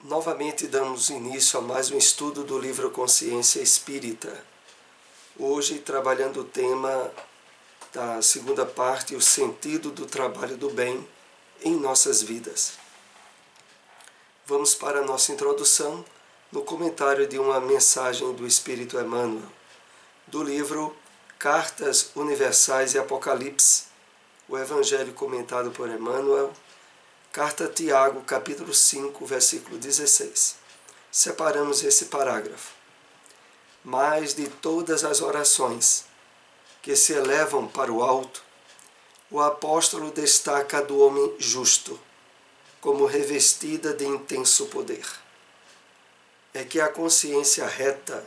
Novamente damos início a mais um estudo do livro Consciência Espírita. Hoje trabalhando o tema da segunda parte, o sentido do trabalho do bem em nossas vidas. Vamos para a nossa introdução no comentário de uma mensagem do Espírito Emmanuel, do livro Cartas Universais e Apocalipse, o Evangelho comentado por Emmanuel, Carta a Tiago, capítulo 5, versículo 16. Separamos esse parágrafo. Mas de todas as orações que se elevam para o alto, o apóstolo destaca a do homem justo, como revestida de intenso poder. É que a consciência reta,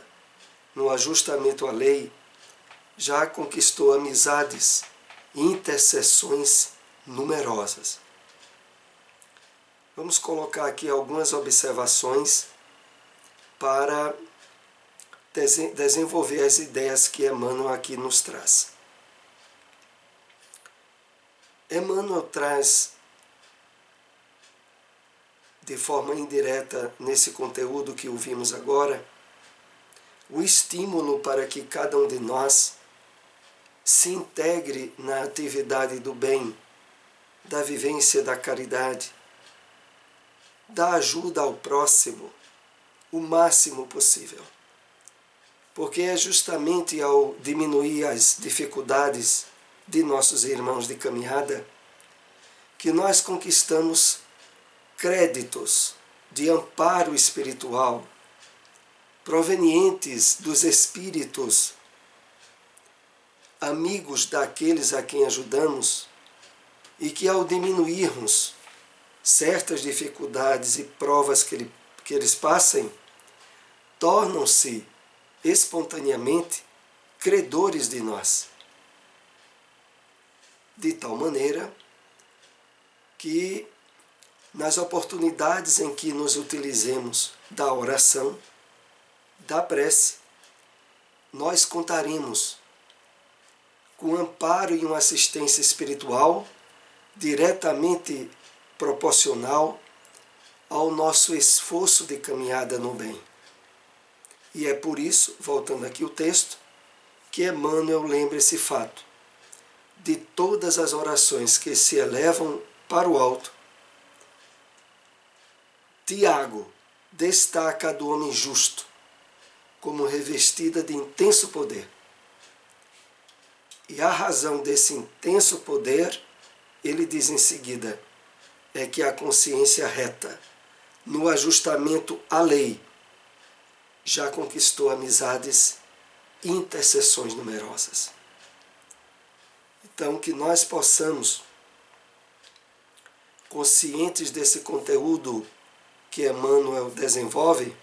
no ajustamento à lei, já conquistou amizades e intercessões numerosas. Vamos colocar aqui algumas observações para desenvolver as ideias que Emmanuel aqui nos traz. Emmanuel traz de forma indireta nesse conteúdo que ouvimos agora, o estímulo para que cada um de nós se integre na atividade do bem, da vivência da caridade, da ajuda ao próximo o máximo possível. Porque é justamente ao diminuir as dificuldades de nossos irmãos de caminhada que nós conquistamos créditos de amparo espiritual provenientes dos espíritos amigos daqueles a quem ajudamos, e que ao diminuirmos certas dificuldades e provas que eles passem, tornam-se espontaneamente credores de nós. De tal maneira que, nas oportunidades em que nos utilizemos da oração, da prece, nós contaremos com amparo e uma assistência espiritual diretamente proporcional ao nosso esforço de caminhada no bem. E é por isso, voltando aqui o texto, que Emmanuel lembra esse fato. De todas as orações que se elevam para o alto, Tiago destaca a do homem justo, como revestida de intenso poder. E a razão desse intenso poder, ele diz em seguida, é que a consciência reta, no ajustamento à lei, já conquistou amizades e intercessões numerosas. Então, que nós possamos, conscientes desse conteúdo que Emmanuel desenvolve,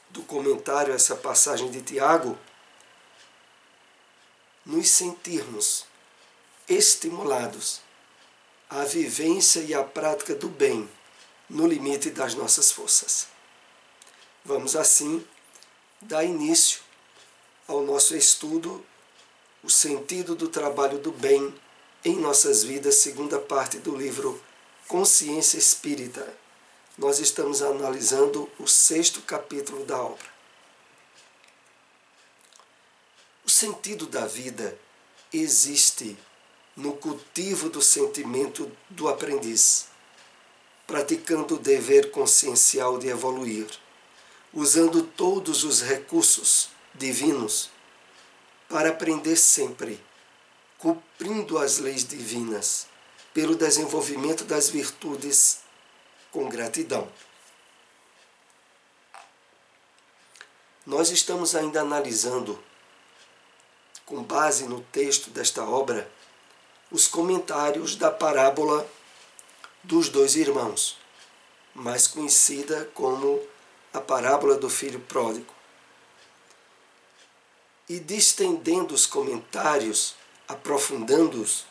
do comentário a essa passagem de Tiago, nos sentirmos estimulados à vivência e à prática do bem no limite das nossas forças. Vamos assim dar início ao nosso estudo, o sentido do trabalho do bem em nossas vidas, segunda parte do livro Consciência Espírita. Nós estamos analisando o 6º capítulo da obra. O sentido da vida existe no cultivo do sentimento do aprendiz, praticando o dever consciencial de evoluir, usando todos os recursos divinos para aprender sempre, cumprindo as leis divinas, pelo desenvolvimento das virtudes com gratidão. Nós estamos ainda analisando, com base no texto desta obra, os comentários da parábola dos dois irmãos, mais conhecida como a parábola do filho pródigo. E distendendo os comentários, aprofundando-os,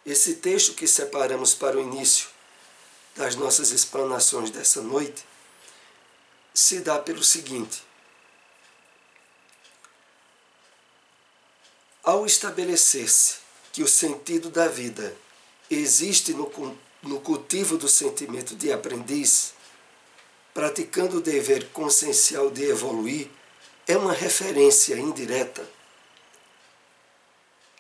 esse texto que separamos para o início das nossas explanações dessa noite, se dá pelo seguinte: ao estabelecer-se que o sentido da vida existe no no cultivo do sentimento de aprendiz, praticando o dever consciencial de evoluir, é uma referência indireta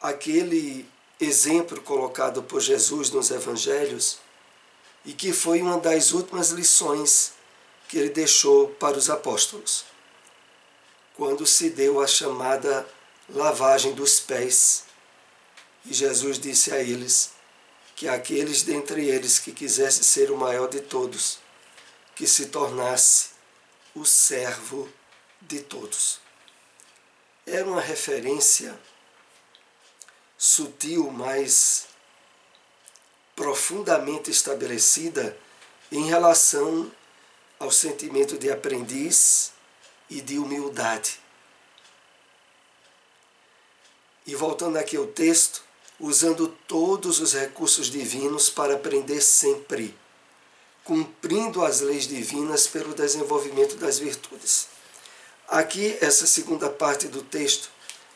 àquele exemplo colocado por Jesus nos Evangelhos e que foi uma das últimas lições que ele deixou para os apóstolos, quando se deu a chamada lavagem dos pés. E Jesus disse a eles que aqueles dentre eles que quisesse ser o maior de todos, que se tornasse o servo de todos. Era uma referência sutil, mas profundamente estabelecida em relação ao sentimento de aprendiz e de humildade. E voltando aqui ao texto, usando todos os recursos divinos para aprender sempre, cumprindo as leis divinas pelo desenvolvimento das virtudes. Aqui, essa segunda parte do texto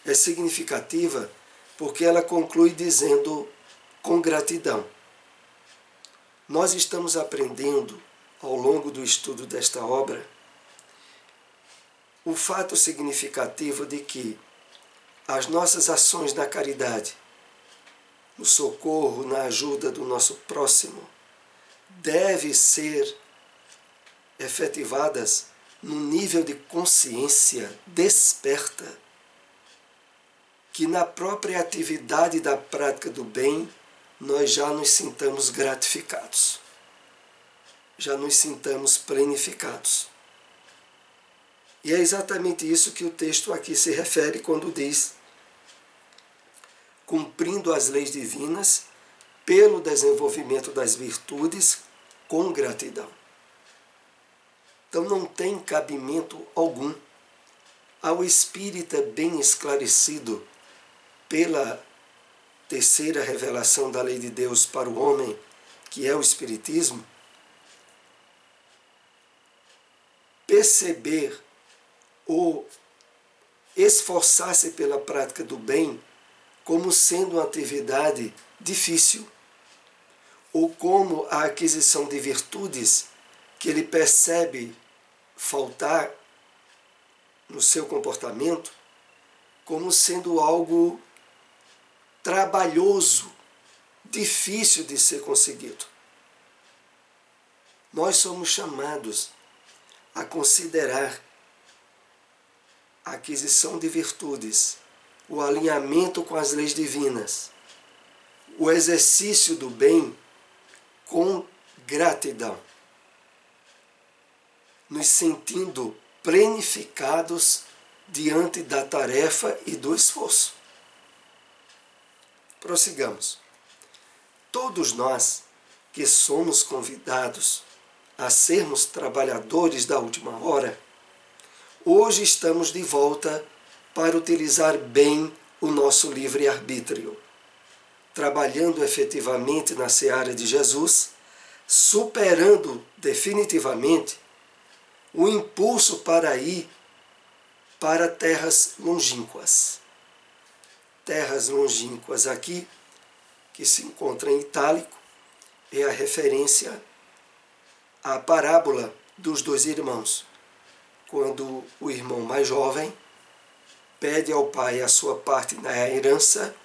é significativa porque ela conclui dizendo com gratidão. Nós estamos aprendendo, ao longo do estudo desta obra, o fato significativo de que as nossas ações na caridade, no socorro, na ajuda do nosso próximo, devem ser efetivadas num nível de consciência desperta, que na própria atividade da prática do bem nós já nos sintamos gratificados, já nos sintamos plenificados. E é exatamente isso que o texto aqui se refere quando diz: cumprindo as leis divinas pelo desenvolvimento das virtudes com gratidão. Então não tem cabimento algum ao espírita bem esclarecido pela terceira revelação da lei de Deus para o homem, que é o Espiritismo, perceber ou esforçar-se pela prática do bem como sendo uma atividade difícil, ou como a aquisição de virtudes que ele percebe faltar no seu comportamento, como sendo algo trabalhoso, difícil de ser conseguido. Nós somos chamados a considerar a aquisição de virtudes, o alinhamento com as leis divinas, o exercício do bem com gratidão, nos sentindo plenificados diante da tarefa e do esforço. Prossigamos. Todos nós que somos convidados a sermos trabalhadores da última hora, hoje estamos de volta para utilizar bem o nosso livre-arbítrio, trabalhando efetivamente na seara de Jesus, superando definitivamente o impulso para ir para terras longínquas. Terras longínquas aqui, que se encontra em itálico, é a referência à parábola dos dois irmãos, quando o irmão mais jovem pede ao pai a sua parte na herança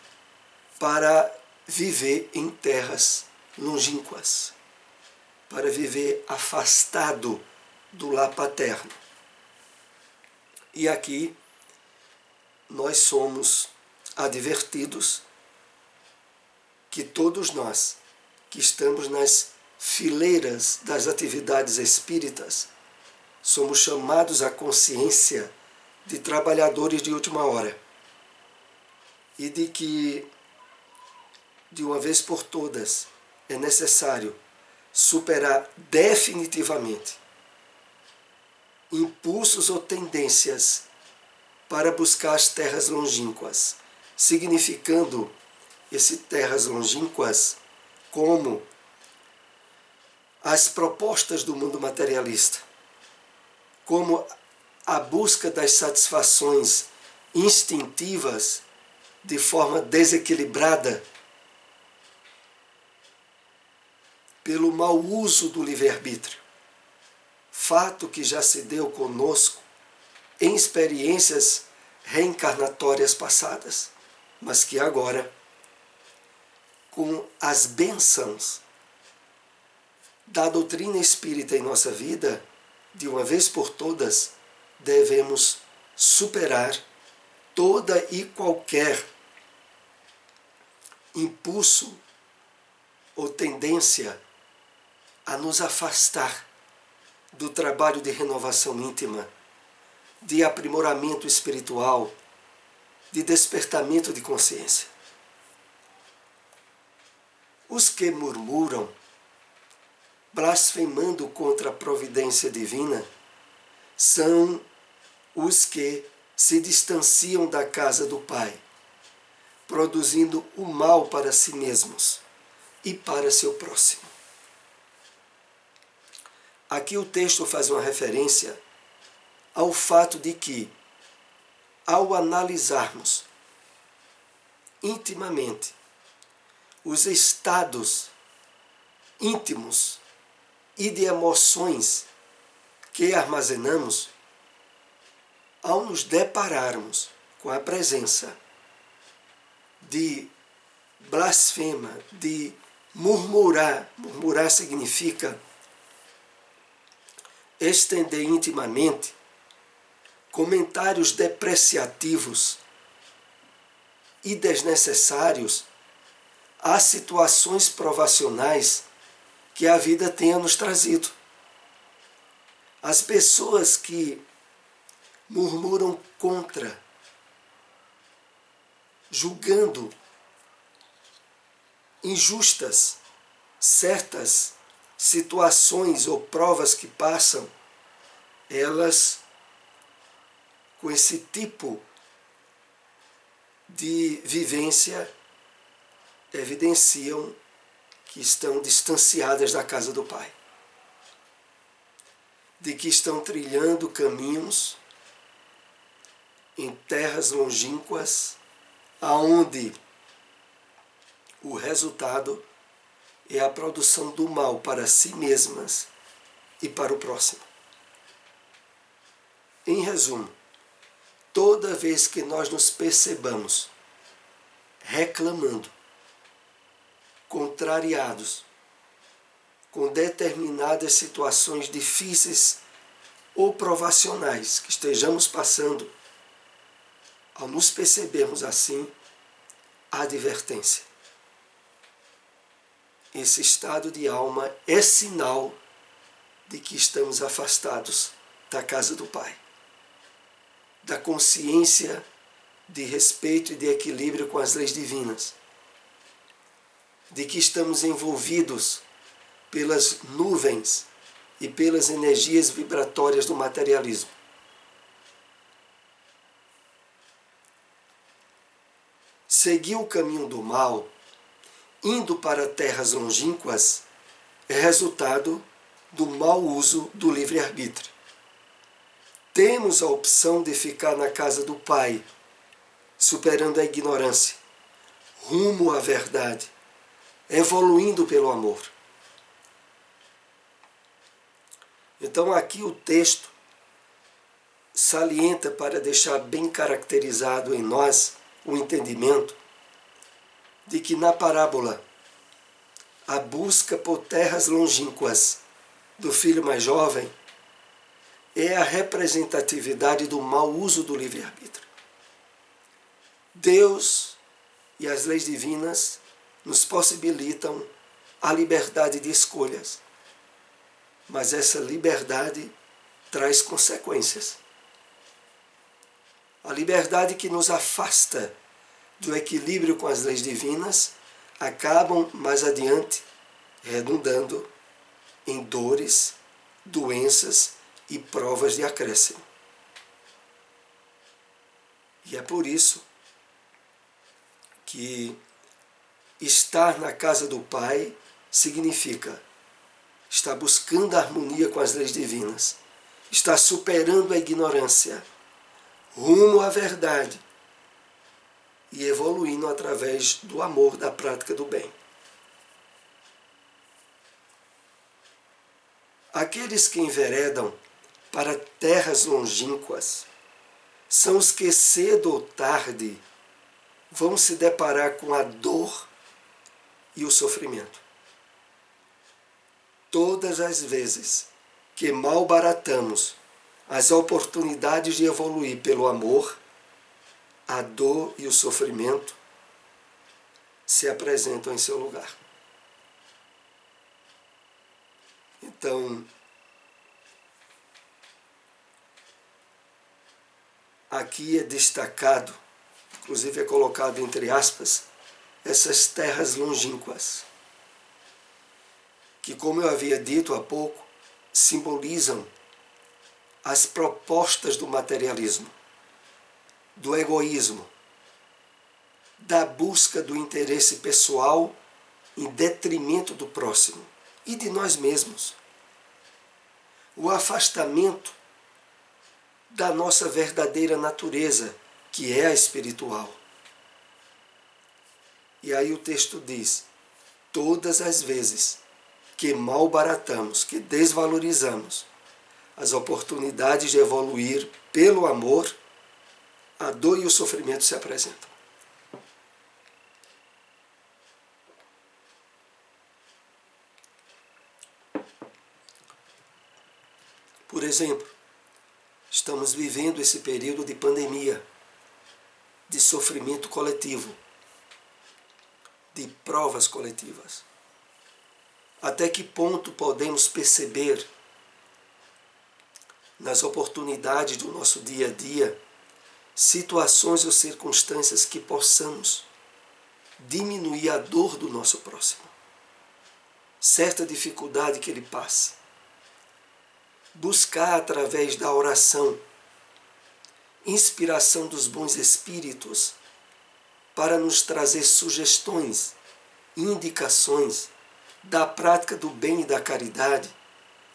para viver em terras longínquas, para viver afastado do lar paterno. E aqui nós somos advertidos que todos nós que estamos nas fileiras das atividades espíritas somos chamados à consciência de trabalhadores de última hora e de que, de uma vez por todas, é necessário superar definitivamente impulsos ou tendências para buscar as terras longínquas, significando esse terras longínquas como as propostas do mundo materialista, como a busca das satisfações instintivas de forma desequilibrada, pelo mau uso do livre-arbítrio. Fato que já se deu conosco em experiências reencarnatórias passadas, mas que agora, com as bênçãos da doutrina espírita em nossa vida, de uma vez por todas, devemos superar toda e qualquer impulso ou tendência a nos afastar do trabalho de renovação íntima, de aprimoramento espiritual, de despertamento de consciência. Os que murmuram, blasfemando contra a providência divina, são os que se distanciam da casa do Pai, produzindo o mal para si mesmos e para seu próximo. Aqui o texto faz uma referência ao fato de que, ao analisarmos intimamente os estados íntimos e de emoções que armazenamos, ao nos depararmos com a presença de blasfema, de murmurar significa estender intimamente comentários depreciativos e desnecessários às situações provacionais que a vida tenha nos trazido. As pessoas que murmuram contra, julgando injustas certas situações ou provas que passam, elas, com esse tipo de vivência, evidenciam que estão distanciadas da casa do Pai, de que estão trilhando caminhos em terras longínquas, aonde o resultado é a produção do mal para si mesmas e para o próximo. Em resumo, toda vez que nós nos percebamos reclamando, contrariados, com determinadas situações difíceis ou provacionais que estejamos passando, ao nos percebermos assim, a advertência. Esse estado de alma é sinal de que estamos afastados da casa do Pai, da consciência de respeito e de equilíbrio com as leis divinas, de que estamos envolvidos pelas nuvens e pelas energias vibratórias do materialismo. Seguir o caminho do mal, indo para terras longínquas, é resultado do mau uso do livre-arbítrio. Temos a opção de ficar na casa do Pai, superando a ignorância, rumo à verdade, evoluindo pelo amor. Então aqui o texto salienta, para deixar bem caracterizado em nós o entendimento de que na parábola a busca por terras longínquas do filho mais jovem é a representatividade do mau uso do livre-arbítrio. Deus e as leis divinas nos possibilitam a liberdade de escolhas, mas essa liberdade traz consequências. A liberdade que nos afasta do equilíbrio com as leis divinas acabam mais adiante redundando em dores, doenças e provas de acréscimo. E é por isso que estar na casa do Pai significa estar buscando a harmonia com as leis divinas, estar superando a ignorância, rumo à verdade e evoluindo através do amor, da prática do bem. Aqueles que enveredam para terras longínquas são os que cedo ou tarde vão se deparar com a dor e o sofrimento. Todas as vezes que malbaratamos as oportunidades de evoluir pelo amor, a dor e o sofrimento se apresentam em seu lugar. Então, aqui é destacado, inclusive é colocado entre aspas, essas terras longínquas, que, como eu havia dito há pouco, simbolizam as propostas do materialismo, do egoísmo, da busca do interesse pessoal em detrimento do próximo e de nós mesmos. O afastamento da nossa verdadeira natureza, que é a espiritual. E aí o texto diz: todas as vezes que malbaratamos, que desvalorizamos as oportunidades de evoluir pelo amor, a dor e o sofrimento se apresentam. Por exemplo, estamos vivendo esse período de pandemia, de sofrimento coletivo, de provas coletivas. Até que ponto podemos perceber nas oportunidades do nosso dia a dia situações ou circunstâncias que possamos diminuir a dor do nosso próximo, certa dificuldade que ele passe. Buscar através da oração inspiração dos bons espíritos para nos trazer sugestões, indicações da prática do bem e da caridade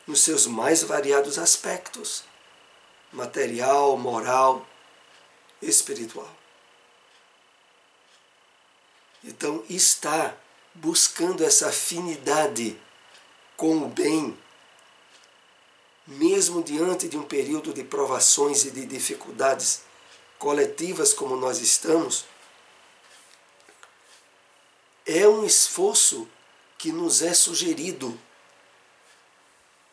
nos seus mais variados aspectos, material, moral, espiritual. Então, está buscando essa afinidade com o bem, mesmo diante de um período de provações e de dificuldades coletivas como nós estamos, é um esforço que nos é sugerido,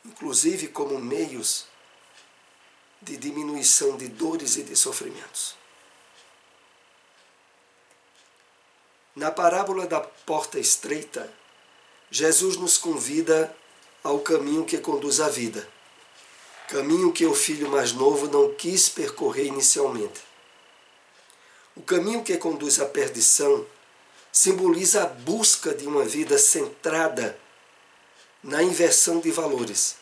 inclusive como meios de diminuição de dores e de sofrimentos. Na parábola da porta estreita, Jesus nos convida ao caminho que conduz à vida, caminho que o filho mais novo não quis percorrer inicialmente. O caminho que conduz à perdição simboliza a busca de uma vida centrada na inversão de valores,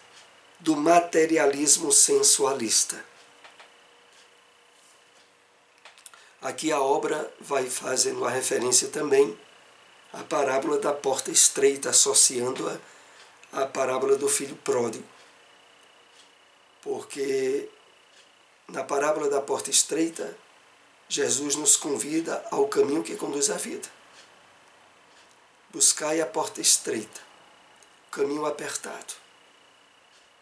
do materialismo sensualista. Aqui a obra vai fazendo uma referência também à parábola da porta estreita, associando-a à parábola do filho pródigo. Porque na parábola da porta estreita, Jesus nos convida ao caminho que conduz à vida. Buscai a porta estreita, o caminho apertado,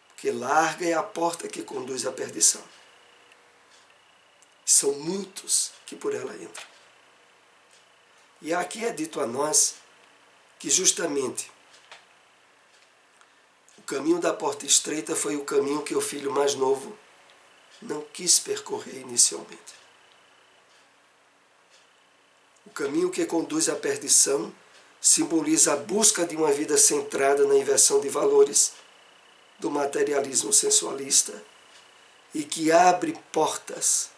porque larga é a porta que conduz à perdição. São muitos que por ela entram. E aqui é dito a nós que justamente o caminho da porta estreita foi o caminho que o filho mais novo não quis percorrer inicialmente. O caminho que conduz à perdição simboliza a busca de uma vida centrada na inversão de valores, do materialismo sensualista, e que abre portas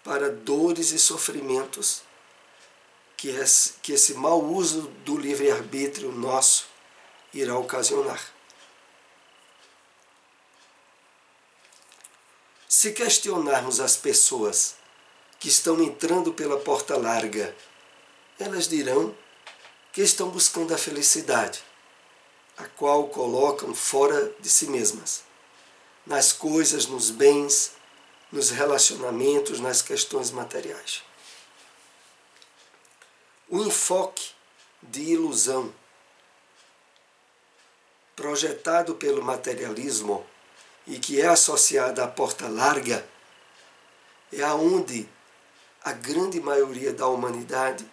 para dores e sofrimentos que esse mau uso do livre-arbítrio nosso irá ocasionar. Se questionarmos as pessoas que estão entrando pela porta larga, elas dirão que estão buscando a felicidade, a qual colocam fora de si mesmas, nas coisas, nos bens, nos relacionamentos, nas questões materiais. O enfoque de ilusão projetado pelo materialismo e que é associado à porta larga, é aonde a grande maioria da humanidade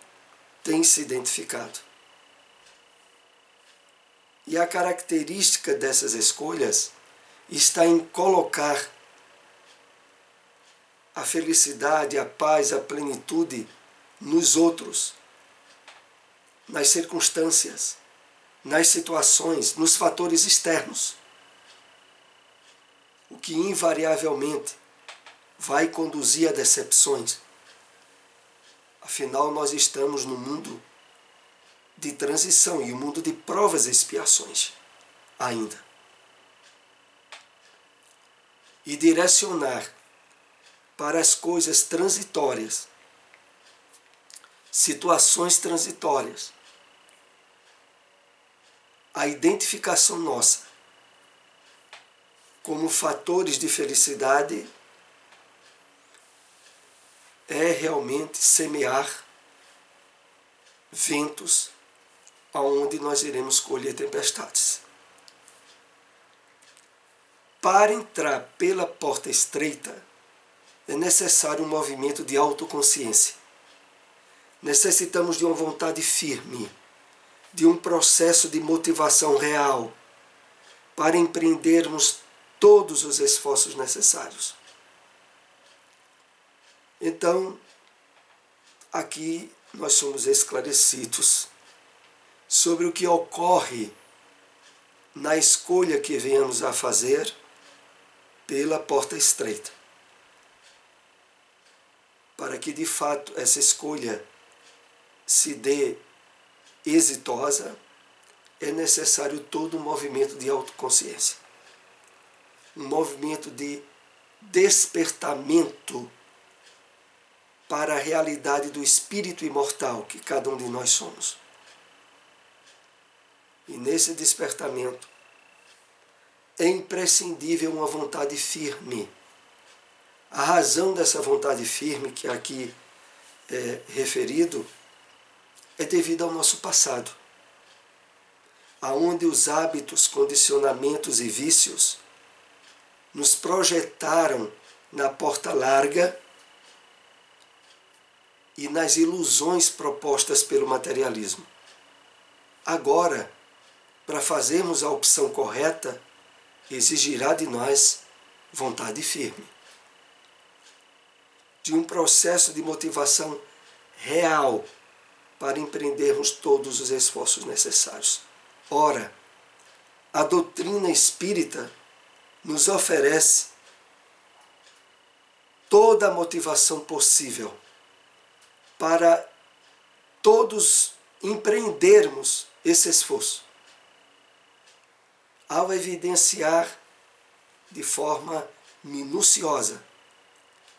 tem se identificado. E a característica dessas escolhas está em colocar a felicidade, a paz, a plenitude nos outros, nas circunstâncias, nas situações, nos fatores externos. O que invariavelmente vai conduzir a decepções. Afinal, nós estamos num mundo de transição e um mundo de provas e expiações ainda. E direcionar para as coisas transitórias, situações transitórias, a identificação nossa como fatores de felicidade é realmente semear ventos aonde nós iremos colher tempestades. Para entrar pela porta estreita, é necessário um movimento de autoconsciência. Necessitamos de uma vontade firme, de um processo de motivação real, para empreendermos todos os esforços necessários. Então, aqui nós somos esclarecidos sobre o que ocorre na escolha que venhamos a fazer pela porta estreita. Para que de fato essa escolha se dê exitosa, é necessário todo um movimento de autoconsciência. Um movimento de despertamento para a realidade do espírito imortal que cada um de nós somos. E nesse despertamento é imprescindível uma vontade firme. A razão dessa vontade firme, que aqui é referido, é devido ao nosso passado, aonde os hábitos, condicionamentos e vícios nos projetaram na porta larga e nas ilusões propostas pelo materialismo. Agora, para fazermos a opção correta, exigirá de nós vontade firme, de um processo de motivação real para empreendermos todos os esforços necessários. Ora, a doutrina espírita nos oferece toda a motivação possível para todos empreendermos esse esforço, ao evidenciar de forma minuciosa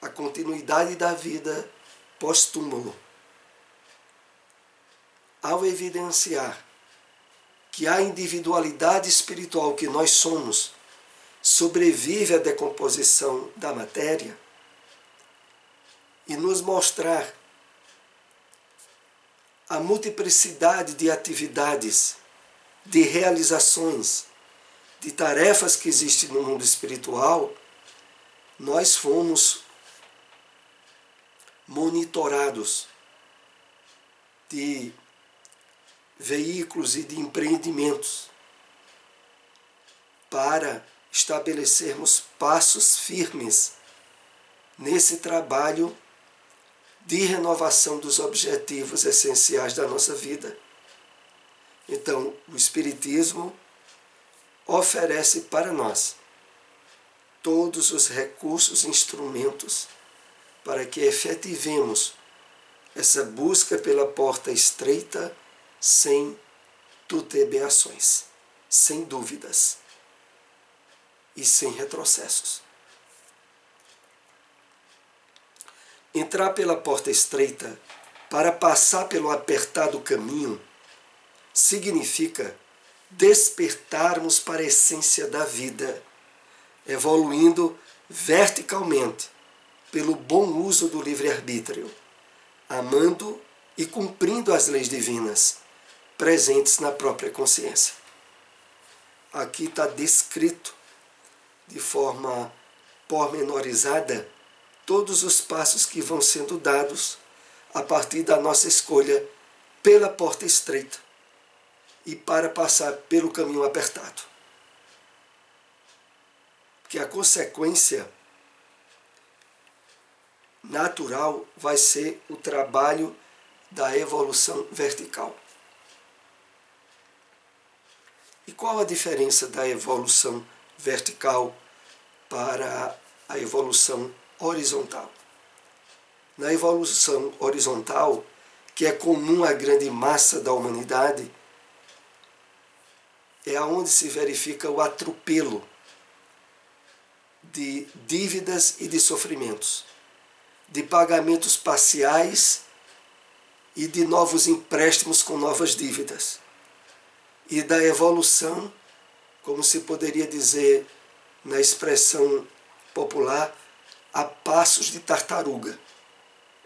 a continuidade da vida pós-túmulo, ao evidenciar que a individualidade espiritual que nós somos sobrevive à decomposição da matéria e nos mostrar a multiplicidade de atividades, de realizações, de tarefas que existem no mundo espiritual, nós fomos monitorados de veículos e de empreendimentos para estabelecermos passos firmes nesse trabalho de renovação dos objetivos essenciais da nossa vida. Então, o Espiritismo oferece para nós todos os recursos e instrumentos para que efetivemos essa busca pela porta estreita sem tutebeações, sem dúvidas e sem retrocessos. Entrar pela porta estreita para passar pelo apertado caminho significa despertarmos para a essência da vida, evoluindo verticalmente pelo bom uso do livre-arbítrio, amando e cumprindo as leis divinas presentes na própria consciência. aqui está descrito de forma pormenorizada todos os passos que vão sendo dados a partir da nossa escolha pela porta estreita e para passar pelo caminho apertado. Porque a consequência natural vai ser o trabalho da evolução vertical. E qual a diferença da evolução vertical para a evolução horizontal? Na evolução horizontal, que é comum à grande massa da humanidade, é onde se verifica o atropelo de dívidas e de sofrimentos, de pagamentos parciais e de novos empréstimos com novas dívidas, e da evolução, como se poderia dizer na expressão popular, a passos de tartaruga.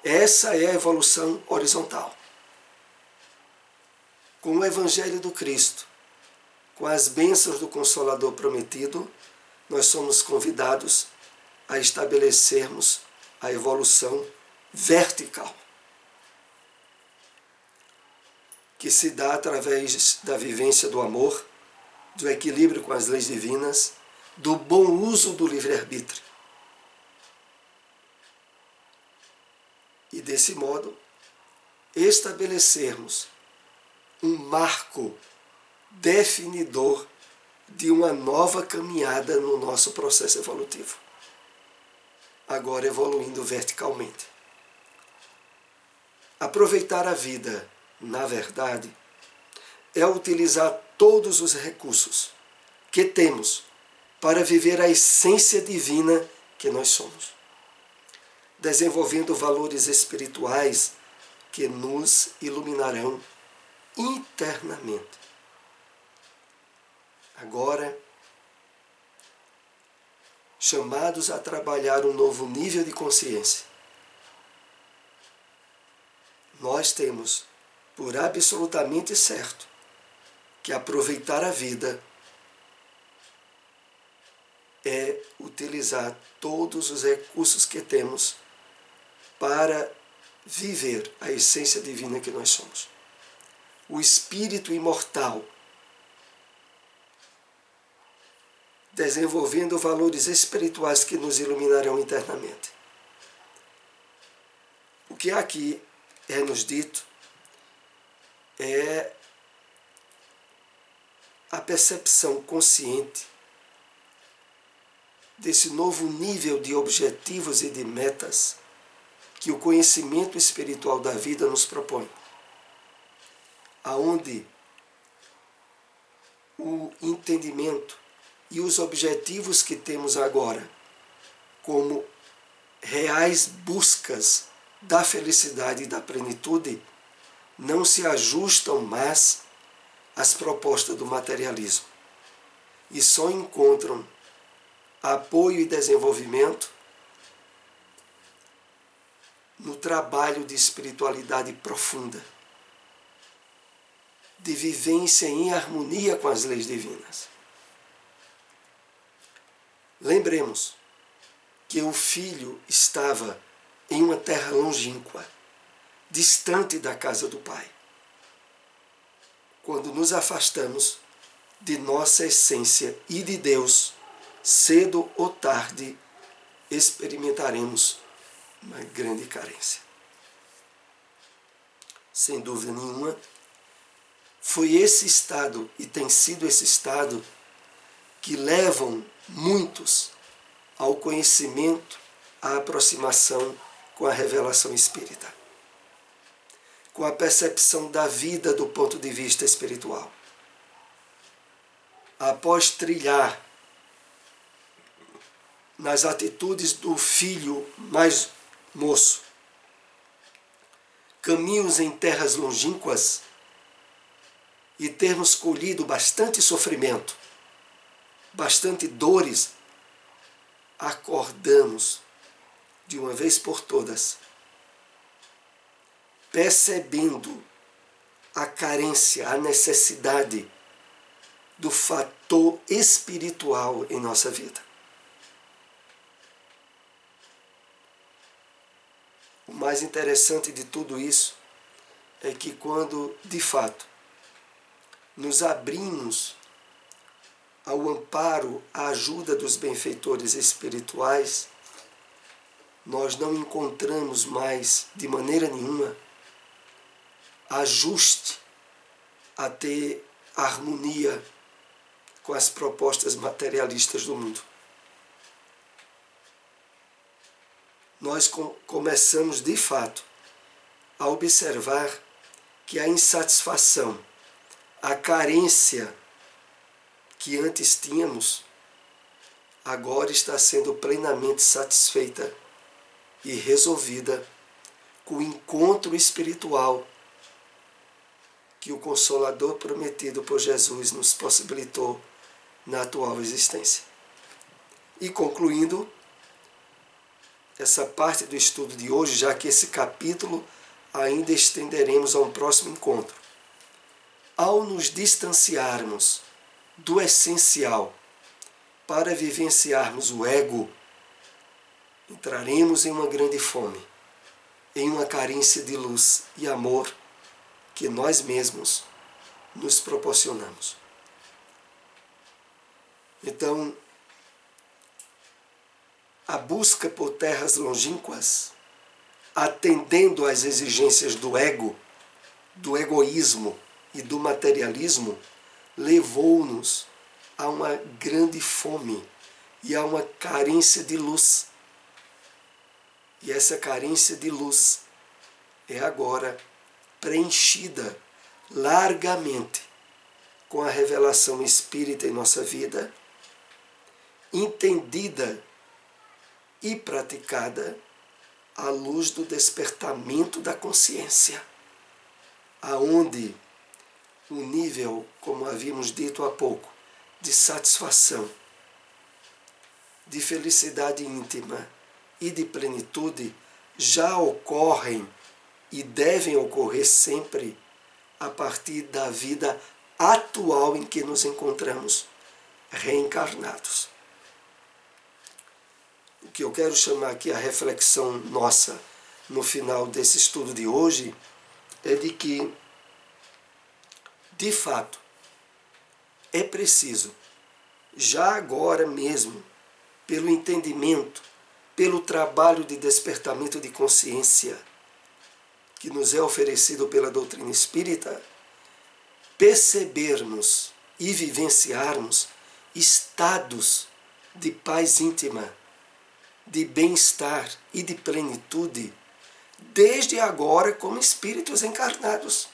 Essa é a evolução horizontal. Com o Evangelho do Cristo, com as bênçãos do Consolador prometido, nós somos convidados a estabelecermos a evolução vertical, que se dá através da vivência do amor, do equilíbrio com as leis divinas, do bom uso do livre-arbítrio. E desse modo, estabelecermos um marco definidor de uma nova caminhada no nosso processo evolutivo, agora evoluindo verticalmente. Aproveitar a vida, na verdade, é utilizar todos os recursos que temos para viver a essência divina que nós somos, desenvolvendo valores espirituais que nos iluminarão internamente. Agora, chamados a trabalhar um novo nível de consciência, nós temos por absolutamente certo que aproveitar a vida é utilizar todos os recursos que temos para viver a essência divina que nós somos. O espírito imortal, desenvolvendo valores espirituais que nos iluminarão internamente. O que aqui é nos dito é a percepção consciente desse novo nível de objetivos e de metas que o conhecimento espiritual da vida nos propõe, aonde o entendimento e os objetivos que temos agora como reais buscas da felicidade e da plenitude não se ajustam mais às propostas do materialismo e só encontram apoio e desenvolvimento no trabalho de espiritualidade profunda, de vivência em harmonia com as leis divinas. Lembremos que o filho estava em uma terra longínqua, distante da casa do Pai. Quando nos afastamos de nossa essência e de Deus, cedo ou tarde experimentaremos uma grande carência. Sem dúvida nenhuma, foi esse estado, e tem sido esse estado, que levam muitos ao conhecimento, à aproximação com a revelação espírita, com a percepção da vida do ponto de vista espiritual. Após trilhar nas atitudes do filho mais moço caminhos em terras longínquas e termos colhido bastante sofrimento, bastante dores, acordamos de uma vez por todas, percebendo a carência, a necessidade do fator espiritual em nossa vida. O mais interessante de tudo isso é que quando, de fato, nos abrimos ao amparo, à ajuda dos benfeitores espirituais, nós não encontramos mais, de maneira nenhuma, ajuste a ter harmonia com as propostas materialistas do mundo. Nós começamos, de fato, a observar que a insatisfação, a carência que antes tínhamos, agora está sendo plenamente satisfeita e resolvida com o encontro espiritual que o Consolador prometido por Jesus nos possibilitou na atual existência. E concluindo essa parte do estudo de hoje, já que esse capítulo ainda estenderemos a um próximo encontro. Ao nos distanciarmos do essencial para vivenciarmos o ego, entraremos em uma grande fome, em uma carência de luz e amor que nós mesmos nos proporcionamos. Então, a busca por terras longínquas, atendendo às exigências do ego, do egoísmo e do materialismo, levou-nos a uma grande fome e a uma carência de luz. E essa carência de luz é agora preenchida largamente com a revelação espírita em nossa vida, entendida e praticada à luz do despertamento da consciência, aonde o nível, como havíamos dito há pouco, de satisfação, de felicidade íntima e de plenitude já ocorrem e devem ocorrer sempre a partir da vida atual em que nos encontramos reencarnados. O que eu quero chamar aqui a reflexão nossa no final desse estudo de hoje é de que, de fato, é preciso, já agora mesmo, pelo entendimento, pelo trabalho de despertamento de consciência que nos é oferecido pela doutrina espírita, percebermos e vivenciarmos estados de paz íntima, de bem-estar e de plenitude, desde agora como espíritos encarnados.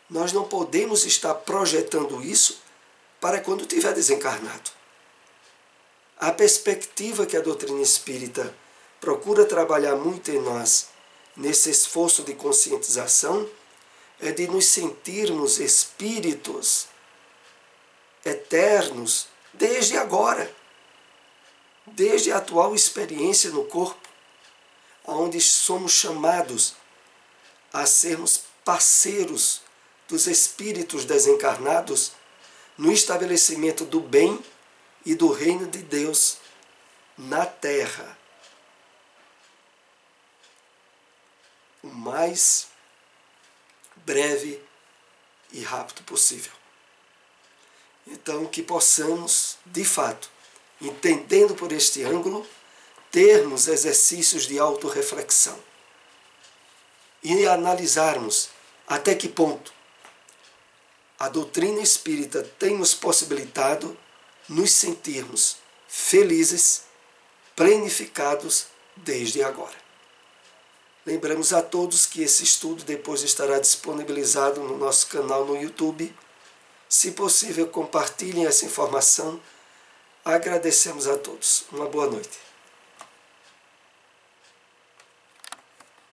Nós não podemos estar projetando isso para quando tiver desencarnado. A perspectiva que a doutrina espírita procura trabalhar muito em nós, nesse esforço de conscientização, é de nos sentirmos espíritos eternos desde agora, desde a atual experiência no corpo, onde somos chamados a sermos parceiros dos espíritos desencarnados no estabelecimento do bem e do reino de Deus na Terra. O mais breve e rápido possível. Então, que possamos, de fato, entendendo por este ângulo, termos exercícios de autorreflexão e analisarmos até que ponto a doutrina espírita tem nos possibilitado nos sentirmos felizes, planificados desde agora. Lembramos a todos que esse estudo depois estará disponibilizado no nosso canal no YouTube. Se possível, compartilhem essa informação. Agradecemos a todos. Uma boa noite.